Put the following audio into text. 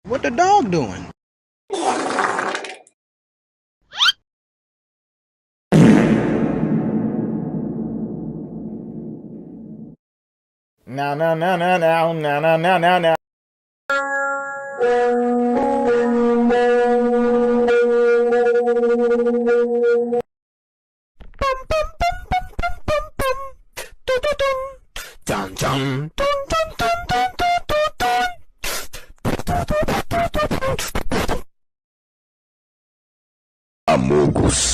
What the dog doing? Now, now, now, now, now, now, now, now, now, now. Dum dum dum dum dum dum dum dum. Amogus.